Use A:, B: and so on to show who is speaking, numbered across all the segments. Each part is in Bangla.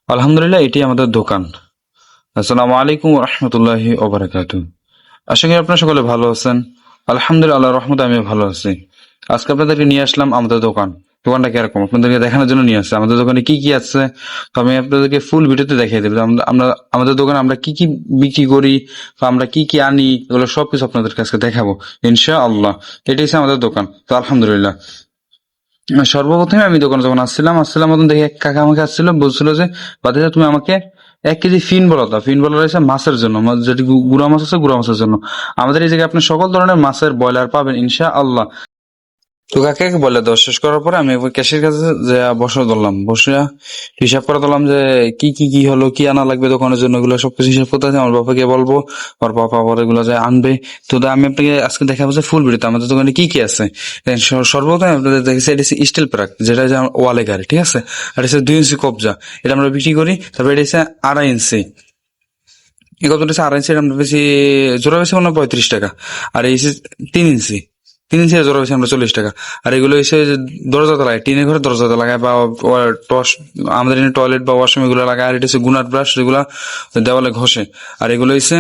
A: আলহামদুলিল্লাহ, এটি আমাদের দোকান। আসসালামু আলাইকুম রহমতুল্লাহি ওবারাকাতু। আশা করি আপনারা সকলে ভালো আছেন। আলহামদুলিল্লাহ, আল্লাহর রহমতে আমি ভালো আছি। আজকে আপনাদেরকে নিয়ে আসলাম আমাদের দোকান। দোকানটা কিরকম আপনাদেরকে দেখানোর জন্য নিয়ে আসছে। আমাদের দোকানে কি কি আছে তো আমি আপনাদেরকে ফুল ভিডিওতে দেখিয়ে দেবো। আমরা আমাদের দোকানে আমরা কি কি বিক্রি করি বা আমরা কি কি আনি, এগুলো সবকিছু আপনাদের কাছে দেখাবো ইনশাআল্লাহ। এটাই হচ্ছে আমাদের দোকান। তো আলহামদুলিল্লাহ, সর্বপ্রথমে আমি দোকানে যখন আসছিলাম মতন দেখি এক কাকা আমাকে আসছিল, বলছিল যে বাদিজা তুমি আমাকে 1 কেজি ফিন বলো দাও। ফিন বলা রয়েছে মাছের জন্য, যেটি গুড়া মাছ আছে গুড়া মাছের জন্য। আমাদের এই জায়গায় আপনি সকল ধরনের মাছের ব্রয়লার পাবেন ইনশাআল্লাহ। তো কাকে বলে দেওয়া শেষ করার পরে আমি একবার ক্যাশের কাছে যে বসে ধরলাম, বসে হিসাব করে ধরলাম যে কি হলো, কি আনা লাগবে দোকানের জন্য, এগুলো সবকিছু হিসাব করতে আছে। আমার বাবাকে বলবো, আমার বাবা আবার এগুলো যে আনবে। তো আমি আপনাকে আজকে দেখাবো যে ফুল ভিডিওতে আমাদের দোকানে কি কি আছে। সর্বপ্রথম আপনাদের দেখেছি এটা হচ্ছে স্টিল প্রাক, যেটা যে ওয়ালে গাড়ি, ঠিক আছে। আর এটা হচ্ছে 2 ইঞ্চি কবজা, এটা আমরা বিক্রি করি। তারপর এটা হচ্ছে 2.5 ইঞ্চি, এই কবজাটা হচ্ছে 2.5 ইঞ্চি, আমরা বেশি জোড়া বেশি 35 টাকা। আর এই হচ্ছে 3 ইঞ্চি, 3 ইঞ্চি জোড়া বেশি আমরা 40 টাকা। আর এগুলো হচ্ছে যে দরজাতে লাগায়, টিনের ঘরে দরজাতে লাগায়, বা টস আমাদের এখানে টয়লেট বা ওয়াশরুম এগুলো লাগায়। আর এটা হচ্ছে গুনার ব্রাশ, যেগুলা দেওয়ালে ঘষে। আর এগুলো হচ্ছে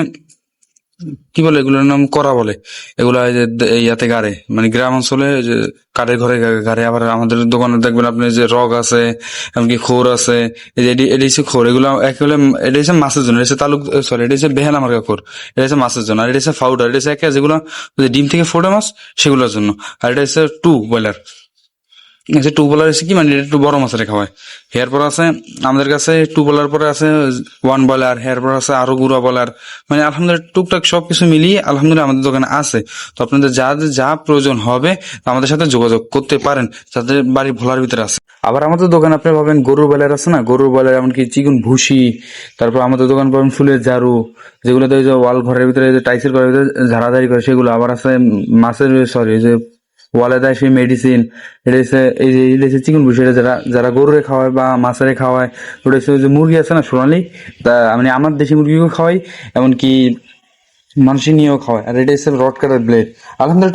A: কি বলে, এগুলোর নাম করা বলে। এগুলা এই যে ইয়াতে গাড়ে, মানে গ্রাম অঞ্চলে যে কাঠের ঘরে গাড়ে। আবার আমাদের দোকানে দেখবেন আপনি যে রগ আছে, এমনকি খোর আছে। এই যে এটি হচ্ছে খোর, এগুলো একেবারে এটা হচ্ছে মাছের জন্য। এটা হচ্ছে তালুক, সরি, এটা হচ্ছে বেহালা মার্কা খোর। এটা হচ্ছে মাছের জন্য। আর এটা হচ্ছে ফাউডার, এটা হচ্ছে যেগুলো ডিম থেকে ফোটে মাছ, সেগুলোর জন্য। আর এটা হচ্ছে টু বয়লার। আচ্ছা, টু বলার এসে কি মানে এটা একটু বড় মাছের খাওয়ায়। হেয়ার পর আছে আমাদের কাছে টু বলার পরে আছে 1 বয়লার, হেয়ার পর আছে আরো গুঁড়া বলার। মানে আলহামদুলিল্লাহ টুকটাক সবকিছু মিলিয়ে আলহামদুলিল্লাহ আমাদের দোকানে আছে। তো আপনাদের যা যা প্রয়োজন হবে আমাদের সাথে যোগাযোগ করতে পারেন, যাদের বাড়ি ভোলার ভিতরে আছে। আবার আমাদের দোকানে আপনি পাবেন গরুর বয়লার আছে না, গরুর বয়লার, এমনকি চিকন ভুসি। তারপর আমাদের দোকান পাবেন ফুলের ঝাড়ু, যেগুলোতে ওই যে ওয়াল ঘরের ভিতরে, যে টাইসের ঘরের ভিতরে ঝাড়াঝাড়ি করে, সেগুলো। আবার আছে মাছের, সরি, যে ওয়ালে দেয় সেই মেডিসিন। এটা হচ্ছে এই যে এটা হচ্ছে চিকেন বুশ, এটা যারা যারা গরুরে খাওয়ায় বা মাছেরে খাওয়ায়। ওটা হচ্ছে ওই যে মুরগি আছে না সোনালি, তা মানে আমার দেশি মুরগিও খাওয়াই, এমনকি মানুষই নিয়েও খাওয়ায়। আর এটা হচ্ছে রড কাটার ব্লেড। আলহামদুলিল্লাহ।